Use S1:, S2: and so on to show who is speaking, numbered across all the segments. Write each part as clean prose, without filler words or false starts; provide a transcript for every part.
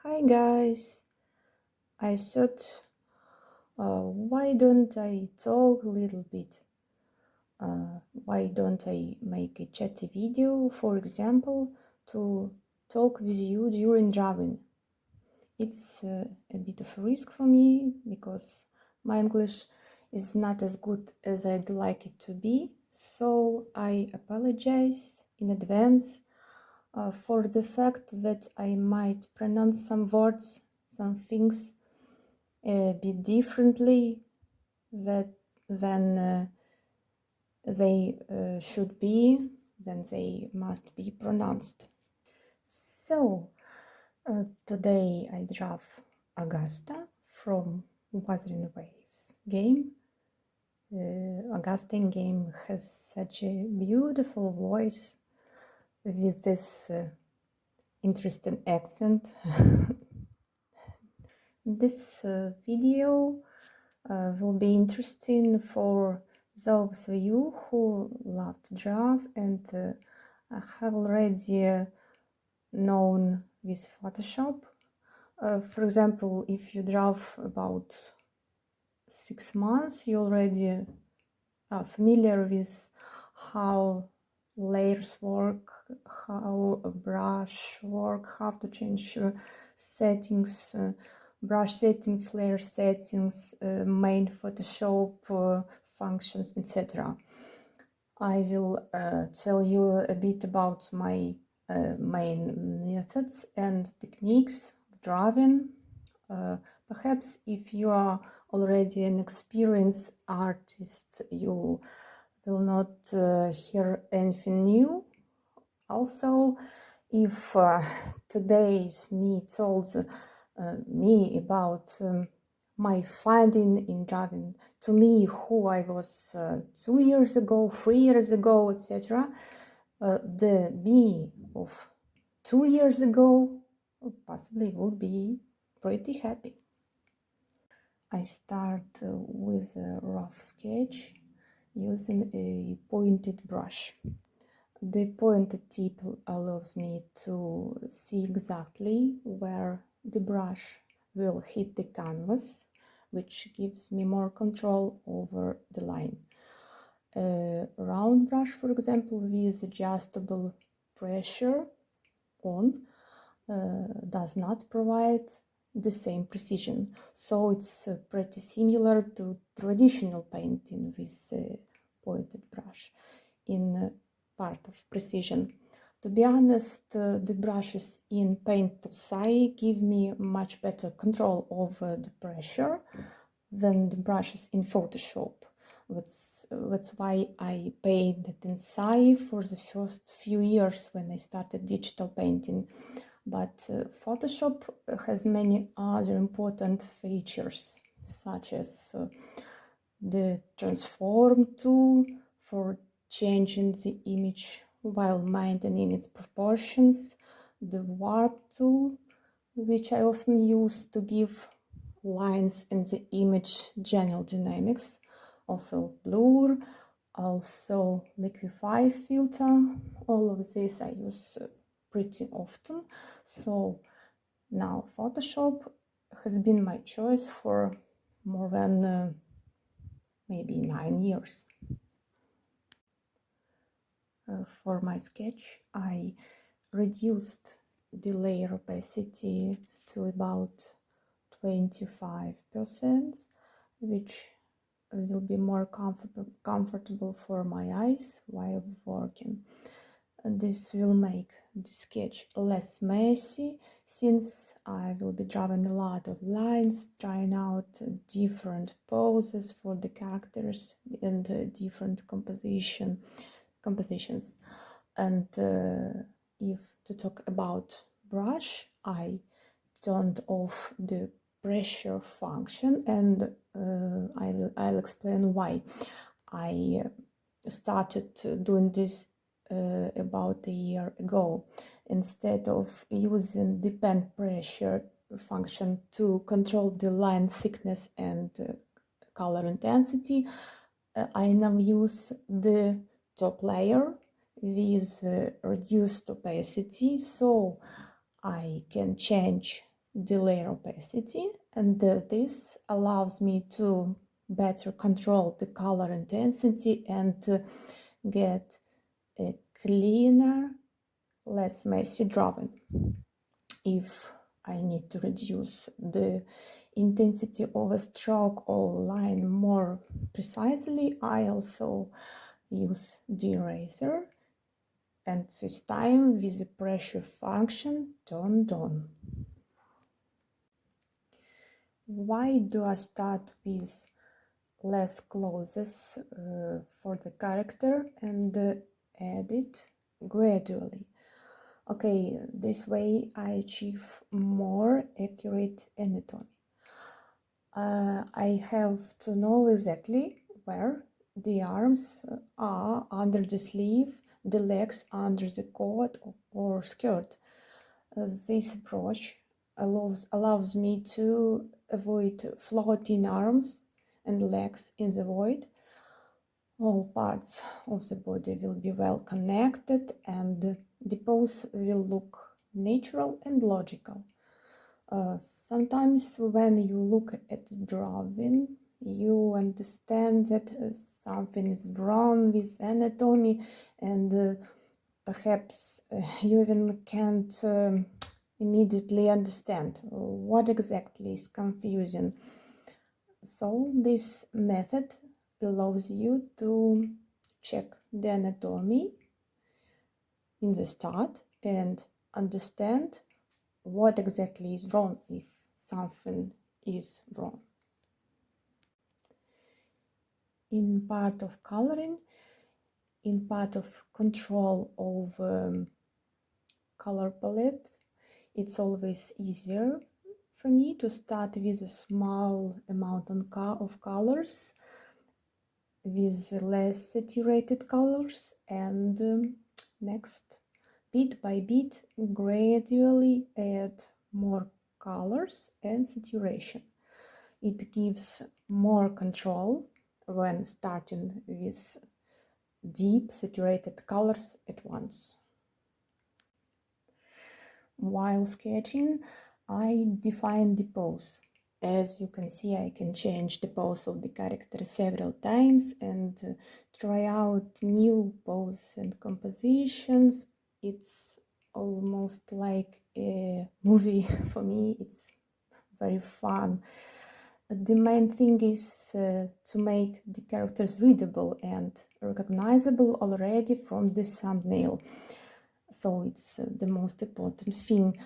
S1: Hi guys, I thought why don't I talk a little bit? Why don't I make a chatty video, for example, to talk with you during drawing? It's a bit of a risk for me because my English is not as good as I'd like it to be, so I apologize in advance for the fact that I might pronounce some words, some things a bit differently than they should be, than they must be pronounced. So, today I draw Augusta from Wuthering Waves game. Augusta in game has such a beautiful voice with this interesting accent. This video will be interesting for those of you who love to draw and have already known with Photoshop. For example, if you draw about 6 months, you already are familiar with how layers work, how a brush work, how to change settings, brush settings, layer settings, main Photoshop functions, etc. I will tell you a bit about my main methods and techniques of drawing. Perhaps if you are already an experienced artist, you will not hear anything new. Also, if today's me told me about my finding in drawing to me who I was 2 years ago, 3 years ago, etc., the me of 2 years ago possibly would be pretty happy. I start with a rough sketch using a pointed brush. The pointed tip allows me to see exactly where the brush will hit the canvas, which gives me more control over the line. A round brush, for example, with adjustable pressure on, does not provide the same precision. So it's pretty similar to traditional painting with a pointed brush in part of precision. To be honest, the brushes in Painting+I give me much better control over the pressure than the brushes in Photoshop. That's why I painted in Sai for the first few years when I started digital painting. But Photoshop has many other important features, such as the transform tool for changing the image while maintaining its proportions, the warp tool, which I often use to give lines in the image general dynamics, also blur, also liquify filter. All of this I use pretty often. So now Photoshop has been my choice for more than maybe 9 years. For my sketch, I reduced the layer opacity to about 25%, which will be more comfortable for my eyes while working. And this will make the sketch less messy, since I will be drawing a lot of lines, trying out different poses for the characters and different compositions. And if to talk about brush, I turned off the pressure function, and I'll explain why. I started doing this about a year ago. Instead of using the pen pressure function to control the line thickness and color intensity, I now use the top layer with reduced opacity, so I can change the layer opacity, and this allows me to better control the color intensity and get a cleaner, less messy drawing. If I need to reduce the intensity of a stroke or line more precisely, I also use the eraser, and this time with the pressure function turned on. Why do I start with less clothes for the character and add it gradually? Okay, this way I achieve more accurate anatomy. I have to know exactly where the arms are under the sleeve, the legs under the coat or skirt. This approach allows me to avoid floating arms and legs in the void. All parts of the body will be well connected and the pose will look natural and logical. Sometimes when you look at the drawing, you understand that something is wrong with anatomy, and perhaps you even can't immediately understand what exactly is confusing. So this method allows you to check the anatomy in the start and understand what exactly is wrong if something is wrong. In part of coloring, in part of control of color palette, it's always easier for me to start with a small amount of colors, with less saturated colors, and next, bit by bit, gradually add more colors and saturation. It gives more control when starting with deep saturated colors at once. While sketching, I define the pose. As you can see, I can change the pose of the character several times and try out new poses and compositions. It's almost like a movie for me. It's very fun. The main thing is to make the characters readable and recognizable already from the thumbnail. So it's the most important thing.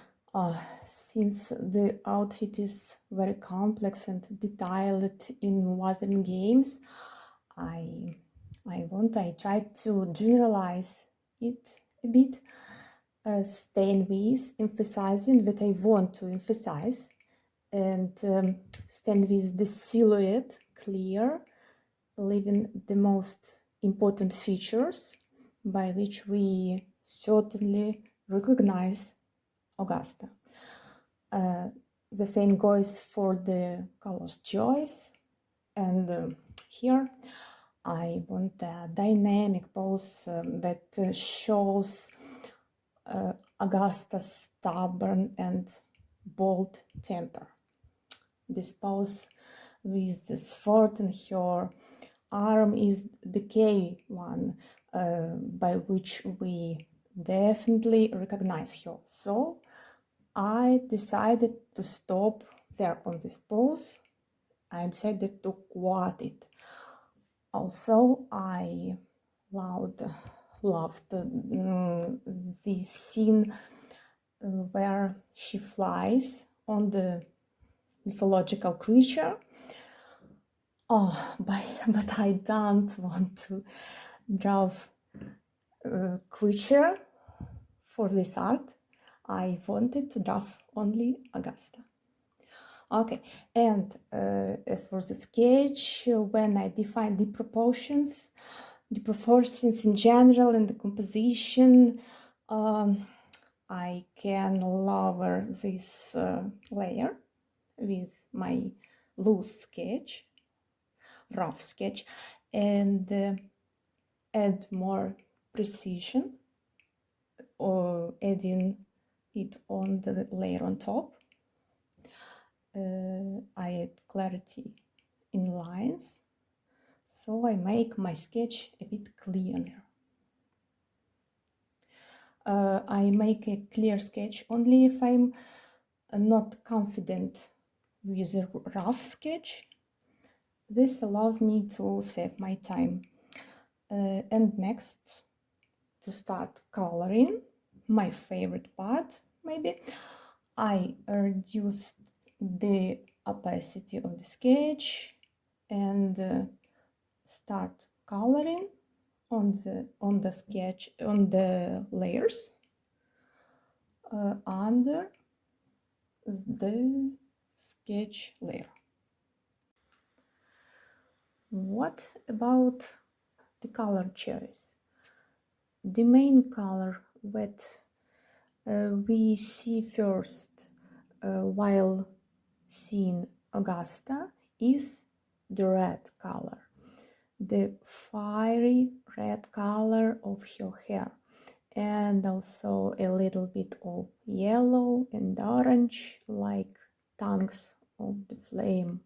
S1: Since the outfit is very complex and detailed in Wuthering Games, I tried to generalize it a bit, staying with emphasizing what I want to emphasize, and stand with the silhouette clear, leaving the most important features by which we certainly recognize Augusta. The same goes for the colors choice, and here I want a dynamic pose that shows Augusta's stubborn and bold temper. This pose with the sword in her arm is the key one by which we definitely recognize her. So I decided to stop there on this pose. I decided to quote it. Also, I loved this scene where she flies on the mythological creature. But I don't want to draw a creature for this art. I wanted to draw only Augusta. Okay, and as for the sketch, when I define the proportions in general and the composition, I can lower this layer with my loose sketch, rough sketch, and add more precision, or adding it on the layer on top. I add clarity in lines, so I make my sketch a bit clearer. I make a clear sketch only if I'm not confident with a rough sketch. This allows me to save my time. And next, to start coloring, my favorite part maybe, I reduce the opacity of the sketch and start coloring on the sketch, on the layers under the sketch layer. What about the color choice? The main color that we see first while seeing Augusta is the red color, the fiery red color of her hair, and also a little bit of yellow and orange, like tongues of the flame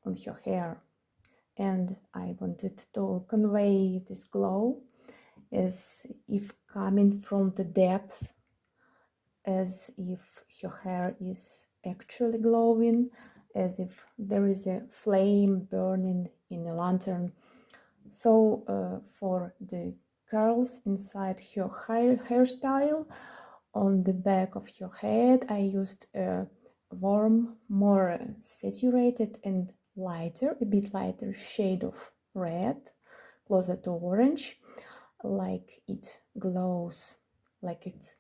S1: on her hair. And I wanted to convey this glow as if coming from the depth, as if her hair is actually glowing, as if there is a flame burning in a lantern. So for the curls inside her hairstyle, on the back of her head, I used a warm, more saturated and lighter, a bit lighter shade of red, closer to orange, like it glows, like it's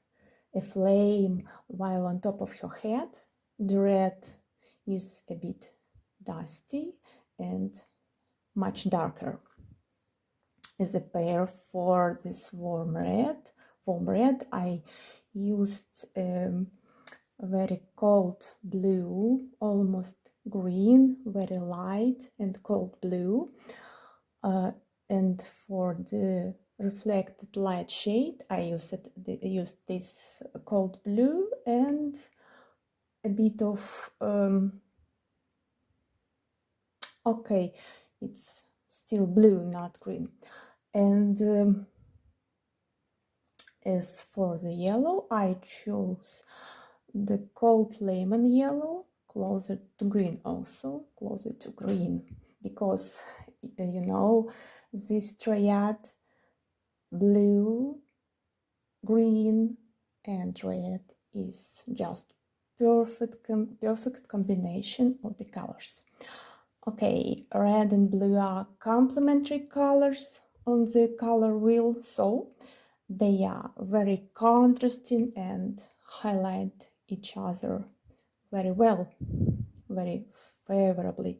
S1: a flame, while on top of her head, the red is a bit dusty and much darker. As a pair for this warm red, I used very cold blue, almost green, very light and cold blue. And for the reflected light shade, I used this cold blue and a bit of okay, it's still blue, not green. And as for the yellow, I chose the cold lemon yellow, closer to green, also closer to green, because you know this triad, blue, green and red, is just perfect combination of the colors. Okay, red and blue are complementary colors on the color wheel, so they are very contrasting and highlight each other very well, very favorably.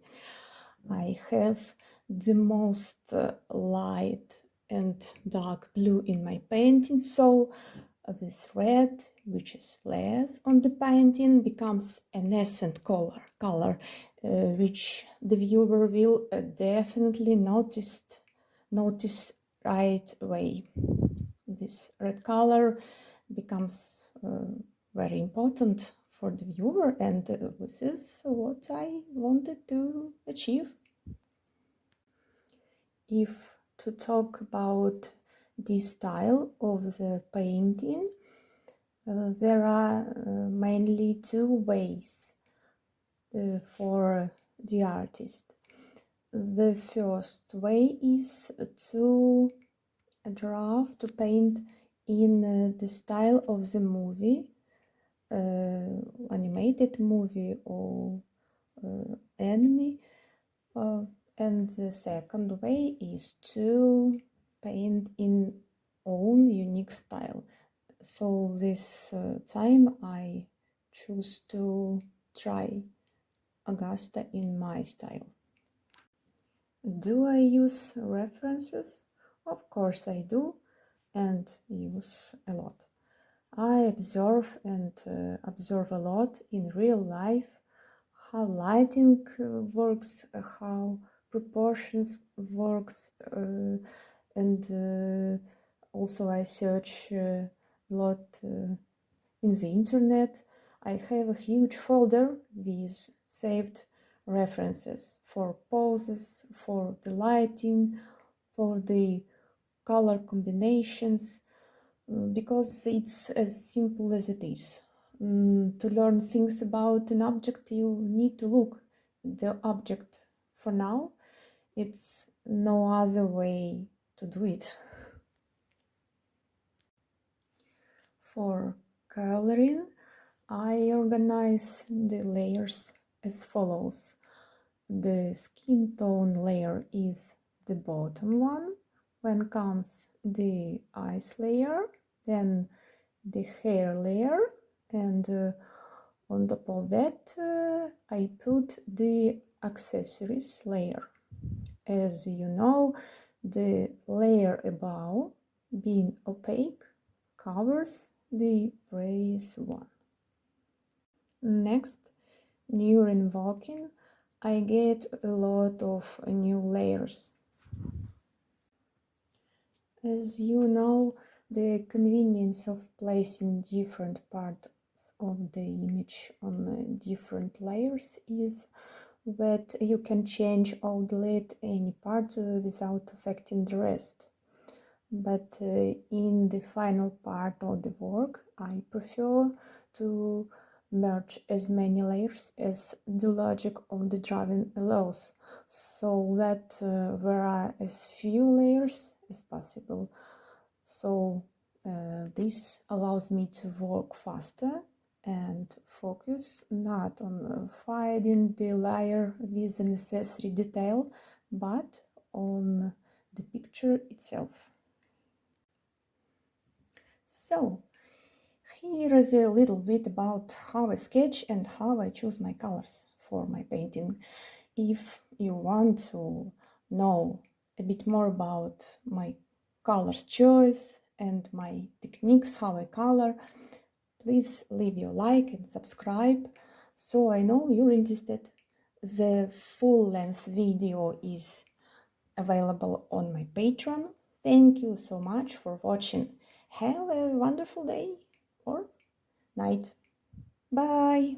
S1: I have the most light and dark blue in my painting, so this red, which is less on the painting, becomes an accent color, which the viewer will definitely notice right away. This red color becomes very important for the viewer, and this is what I wanted to achieve. If to talk about the style of the painting, there are mainly two ways for the artist. The first way is to draw, to paint in the style of the movie, animated movie or anime. And the second way is to paint in own unique style. So this time I choose to try Augusta in my style. Do I use references? Of course I do, and use a lot. I observe a lot in real life, how lighting works, how proportions works, and also I search a lot in the internet. I have a huge folder with saved references for poses, for the lighting, for the color combinations, because it's as simple as it is. To learn things about an object, you need to look at the object. For now, it's no other way to do it. For coloring, I organize the layers as follows. The skin tone layer is the bottom one. When comes the eyes layer, then the hair layer, and on top of that I put the accessories layer. As you know, the layer above, being opaque, covers the previous one. Next, during walking, I get a lot of new layers. As you know, the convenience of placing different parts of the image on different layers is that you can change or delete any part without affecting the rest. But in the final part of the work, I prefer to merge as many layers as the logic of the drawing allows, so that there are as few layers as possible. So this allows me to work faster and focus not on finding the layer with the necessary detail, but on the picture itself. So, here is a little bit about how I sketch and how I choose my colors for my painting. If you want to know a bit more about my colors choice and my techniques, how I color, please leave your like and subscribe so I know you're interested. The full-length video is available on my Patreon. Thank you so much for watching. Have a wonderful day or night. Bye!